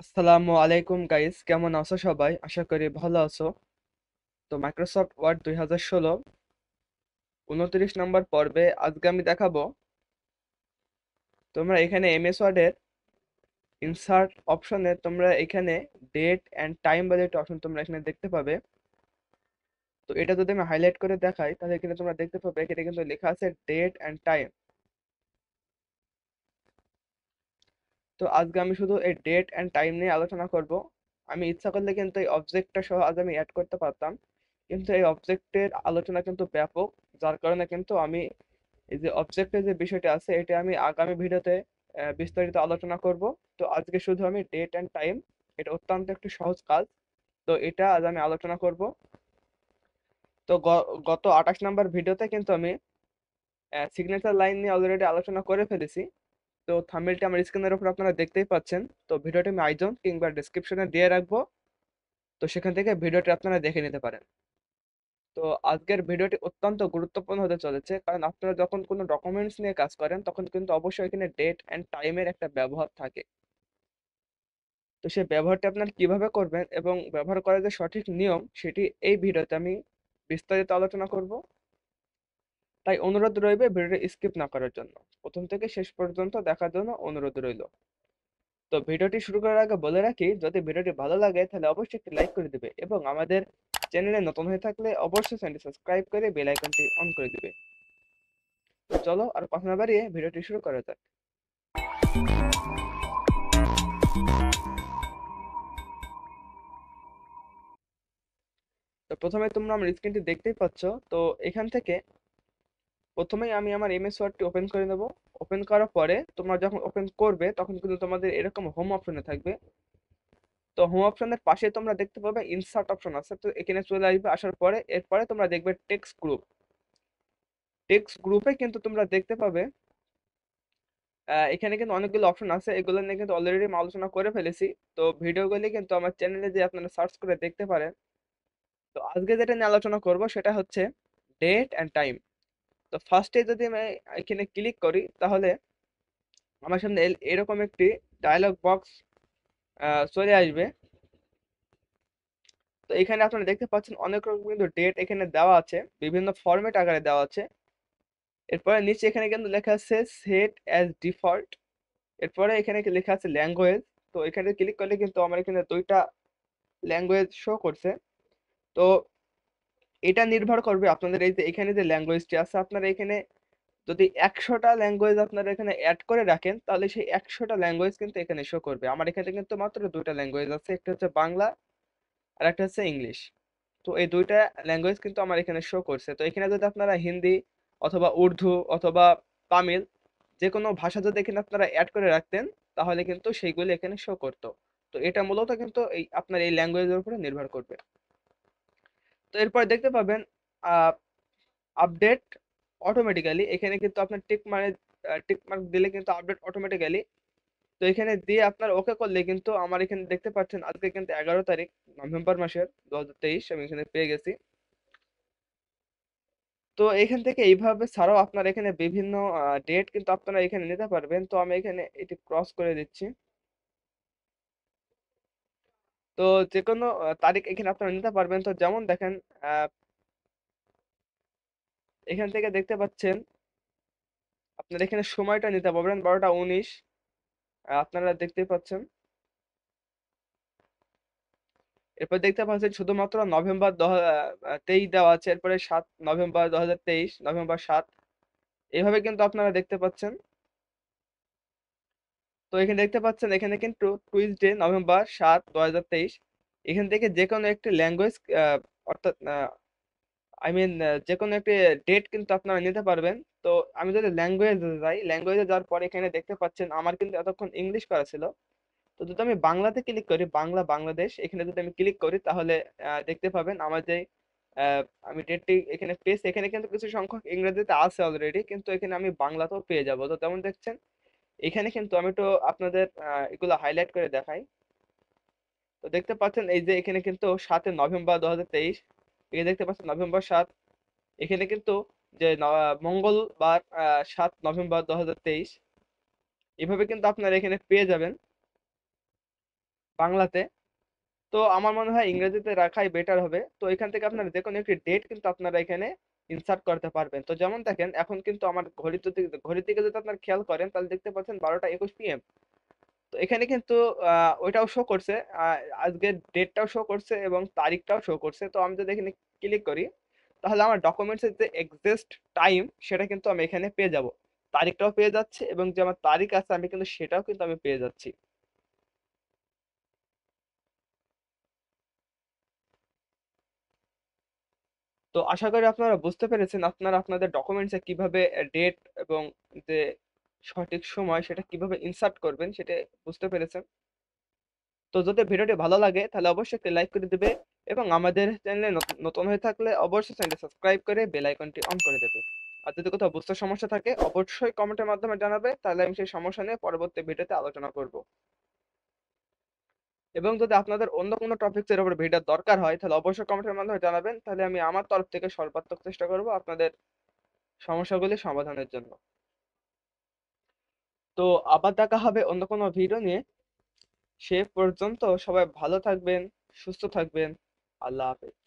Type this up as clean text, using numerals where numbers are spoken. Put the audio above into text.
আসসালামু আলাইকুম গাইস, কেমন আছো সবাই? আশা করি ভালো আছো। তো মাইক্রোসফট ওয়ার্ড 2016 29 নম্বর পর্বে আজকে আমি দেখাবো তোমরা এখানে এমএস ওয়ার্ডের ইনসার্ট অপশনে তোমরা এখানে ডেট অ্যান্ড টাইম বলে একটা অপশন তোমরা এখানে দেখতে পাবে। তো এটা যদি আমি হাইলাইট করে দেখাই তাহলে এখানে তোমরা দেখতে পাবে এখানে কিন্তু লেখা আছে ডেট অ্যান্ড টাইম। তো আজকে আমি শুধু এই ডেট অ্যান্ড টাইম নিয়ে আলোচনা করব। আমি ইচ্ছা করলে কিন্তু এই অবজেক্টটা সহ আজ আমি অ্যাড করতে পারতাম, কিন্তু এই অবজেক্টের আলোচনা কিন্তু ব্যাপক, যার কারণে কিন্তু আমি এই যে অবজেক্টের যে বিষয়টা আছে এটা আমি আগামী ভিডিওতে বিস্তারিত আলোচনা করব। তো আজকে শুধু আমি ডেট অ্যান্ড টাইম, এটা অত্যন্ত একটি সহজ কাজ, তো এটা আজ আমি আলোচনা করব। তো গত 28 নাম্বার ভিডিওতে কিন্তু আমি সিগনেচার লাইন নিয়ে অলরেডি আলোচনা করে ফেলেছি। তো থাম্বনেলটি আমার স্ক্রিনের উপর আপনারা দেখতেই পাচ্ছেন। তো ভিডিওটি আমি আইজন কিংবা ডেসক্রিপশনে দিয়ে রাখবো, তো সেখান থেকে ভিডিওটি আপনারা দেখে নিতে পারেন। তো আজকের ভিডিওটি অত্যন্ত গুরুত্বপূর্ণ হতে চলেছে, কারণ আপনারা যখন কোনো ডকুমেন্টস নিয়ে কাজ করেন তখন কিন্তু অবশ্যই এখানে ডেট অ্যান্ড টাইমের একটা ব্যবহার থাকে। তো সেই ব্যবহারটা আপনারা কিভাবে করবেন এবং ব্যবহার করার যে সঠিক নিয়ম সেটি এই ভিডিওতে আমি বিস্তারিত আলোচনা করব। তাই অনুরোধ রইবে ভিডিওটি স্কিপ না করার জন্য, প্রথম থেকে শেষ পর্যন্ত দেখার জন্য অনুরোধ রইল। তো ভিডিওটি শুরু করার আগে বলে রাখি, যদি ভিডিওটি ভালো লাগে তাহলে অবশ্যই একটি লাইক করে দিবে এবং আমাদের চ্যানেলে নতুন হয়ে থাকলে অবশ্যই চ্যানেলটি সাবস্ক্রাইব করে বেল আইকনটি অন করে দিবে। তো চলো আর কথা না বাড়িয়ে ভিডিওটি শুরু করা যাক। তো প্রথমে তোমরা আমার স্ক্রিনটি দেখতেই পাচ্ছ। তো এখান থেকে প্রথমেই আমি আমার এমএস ওয়ার্ডটি ওপেন করে নেব। ওপেন করার পরে তোমরা যখন ওপেন করবে তখন কিন্তু তোমাদের এরকম হোম অপশনে থাকবে। তো হোম অপশনের পাশে তোমরা দেখতে পাবে ইনসার্ট অপশন আছে, তো এখানে চলে আসবে। আসার পরে এরপরে তোমরা দেখবে টেক্সট গ্রুপ। টেক্সট গ্রুপে কিন্তু তোমরা দেখতে পাবে এখানে কিন্তু অনেকগুলো অপশন আছে, এগুলো নিয়ে কিন্তু অলরেডি আলোচনা করে ফেলেছি। তো ভিডিওগুলি কিন্তু আমার চ্যানেলে যে আপনারা সার্চ করে দেখতে পারেন। তো আজকে যেটা নিয়ে আলোচনা করব সেটা হচ্ছে ডেট অ্যান্ড টাইম। তো ফার্স্টে যদি আমি এখানে ক্লিক করি তাহলে আমার সামনে এরকম একটি ডায়লগ বক্স চলে আসবে। তো এখানে আপনারা দেখতে পাচ্ছেন অনেক রকম কিন্তু ডেট এখানে দেওয়া আছে, বিভিন্ন ফরম্যাট আকারে দেওয়া আছে। এরপরে নিচে এখানে কিন্তু লেখা আছে সেট অ্যাজ ডিফল্ট। এরপরে এখানে লেখা আছে ল্যাঙ্গুয়েজ। তো এখানে ক্লিক করলে কিন্তু আমার এখানে দুইটা ল্যাঙ্গুয়েজ শো করছে। তো এটা নির্ভর করবে আপনাদের এই যে এখানে যে ল্যাঙ্গুয়েজটি আছে, আপনারা এখানে যদি 100টা ল্যাঙ্গুয়েজ আপনারা এখানে অ্যাড করে রাখেন তাহলে সেই 100টা ল্যাঙ্গুয়েজ কিন্তু এখানে শো করবে। আমার এখানে কিন্তু মাত্র দুইটা ল্যাঙ্গুয়েজ আছে, একটা হচ্ছে বাংলা আর একটা হচ্ছে ইংলিশ। তো এই দুইটা ল্যাঙ্গুয়েজ কিন্তু আমার এখানে শো করছে। তো এখানে যদি আপনারা হিন্দি অথবা উর্দু অথবা তামিল যে কোনো ভাষা যদি এখানে আপনারা অ্যাড করে রাখতেন তাহলে কিন্তু সেইগুলি এখানে শো করতো। তো এটা মূলত কিন্তু এই আপনার এই ল্যাঙ্গুয়েজের উপরে নির্ভর করবে। তো এরপর দেখতে পাবেন আপডেট অটোমেটিক্যালি। এখানে কিন্তু আপনার টিক মার্ক দিলে কিন্তু আপডেট অটোমেটিক্যালি। তো এখানে দিয়ে আপনার ওকে করলে কিন্তু আমার এখানে দেখতে পাচ্ছেন আজকে কিন্তু 11 তারিখ নভেম্বর মাসের 2023 আমি এখানে পেয়ে গেছি। তো এখান থেকে এইভাবে ছাড়াও আপনার এখানে বিভিন্ন ডেট কিন্তু আপনারা এখানে নিতে পারবেন। তো আমি এখানে এটি ক্রস করে দিচ্ছি। তো যে কোনো তারিখ এখানে আপনারা নিতে পারবেন। তো যেমন দেখেন আহ, এখান থেকে দেখতে পাচ্ছেন আপনারা এখানে সময়টা নিতে পারবেন 12টা 19। আপনারা দেখতে পাচ্ছেন। এরপর দেখতে পাচ্ছেন শুধুমাত্র নভেম্বর 23 দেওয়া আছে, এরপরে 7 নভেম্বর 2023, নভেম্বর 7, এইভাবে কিন্তু আপনারা দেখতে পাচ্ছেন। তো এখানে দেখতে পাচ্ছেন এখানে কিন্তু টুইসডে নভেম্বর 7, 2023। এখান থেকে যে কোনো একটি ল্যাঙ্গুয়েজ অর্থাৎ আই মিন যে কোনো একটি ডেট কিন্তু আপনারা নিতে পারবেন। তো আমি যদি ল্যাঙ্গুয়েজে যাই, ল্যাঙ্গুয়েজে যাওয়ার পরে এখানে দেখতে পাচ্ছেন আমার কিন্তু এতক্ষণ ইংলিশ করা ছিল। তো যদি আমি বাংলাতে ক্লিক করি, বাংলা বাংলাদেশ, এখানে যদি আমি ক্লিক করি তাহলে দেখতে পাবেন আমার যে আহ, আমি ডেটটি এখানে পেয়েছি, এখানে কিন্তু কিছু সংখ্যক ইংরেজিতে আছে অলরেডি, কিন্তু এখানে আমি বাংলাতেও পেয়ে যাব। তো তেমন দেখছেন এখানে কিন্তু আমি তো আপনাদের এগুলো হাইলাইট করে দেখাই। তো দেখতে পাচ্ছেন এই যে এখানে কিন্তু 7 নভেম্বর 2023, এখানে দেখতে পাচ্ছেন নভেম্বর 7। এখানে কিন্তু যে মঙ্গলবার 7 নভেম্বর 2023, এভাবে কিন্তু আপনারা এখানে পেয়ে যাবেন বাংলাতে। তো আমার মনে হয় ইংরেজিতে রাখাই বেটার হবে। তো এখান থেকে আপনারা যে কোনো একটি ডেট কিন্তু আপনারা এখানে ইনসার্ট করতে পারবেন। তো যেমন দেখেন এখন কিন্তু আমার ঘড়ির দিকে যদি আপনারা খেয়াল করেন তাহলে দেখতে পাচ্ছেন 12টা 21 PM। তো এখানে কিন্তু ওইটাও শো করছে, আজকের ডেটটাও শো করছে এবং তারিখটাও শো করছে। তো আমি যদি এখানে ক্লিক করি তাহলে আমার ডকুমেন্টসের যে এক্সাক্ট টাইম সেটা কিন্তু আমি এখানে পেয়ে যাব, তারিখটাও পেয়ে যাচ্ছি এবং যে আমার তারিখ আছে আমি কিন্তু সেটাও কিন্তু আমি পেয়ে যাচ্ছি। তো আশা করি আপনারা বুঝতে পেরেছেন আপনারা আপনাদের ডকুমেন্টসে কিভাবে ডেট এবং যে সঠিক সময় সেটা কিভাবে ইনসার্ট করবেন সেটা বুঝতে পেরেছেন। তো যদি ভিডিওটি ভালো লাগে তাহলে অবশ্যই একটি লাইক করে দিবে এবং আমাদের চ্যানেলে নতুন হয়ে থাকলে অবশ্যই চ্যানেলটি সাবস্ক্রাইব করে বেল আইকনটি অন করে দেবে। আর যদি কোথাও বুঝতে সমস্যা থাকে অবশ্যই কমেন্টের মাধ্যমে জানাবে, তাহলে আমি সেই সমস্যা নিয়ে পরবর্তী ভিডিওতে আলোচনা করব। এবং যদি আপনাদের অন্য কোনো টপিকসের উপর ভিডিও দরকার হয় তাহলে অবশ্যই কমেন্টের মাধ্যমে জানাবেন, তাহলে আমি আমার তরফ থেকে সর্বাত্মক চেষ্টা করব আপনাদের সমস্যাগুলি সমাধানের জন্য। তো আবার দেখা হবে অন্য কোনো ভিডিও নিয়ে। সে পর্যন্ত সবাই ভালো থাকবেন, সুস্থ থাকবেন। আল্লাহ হাফেজ।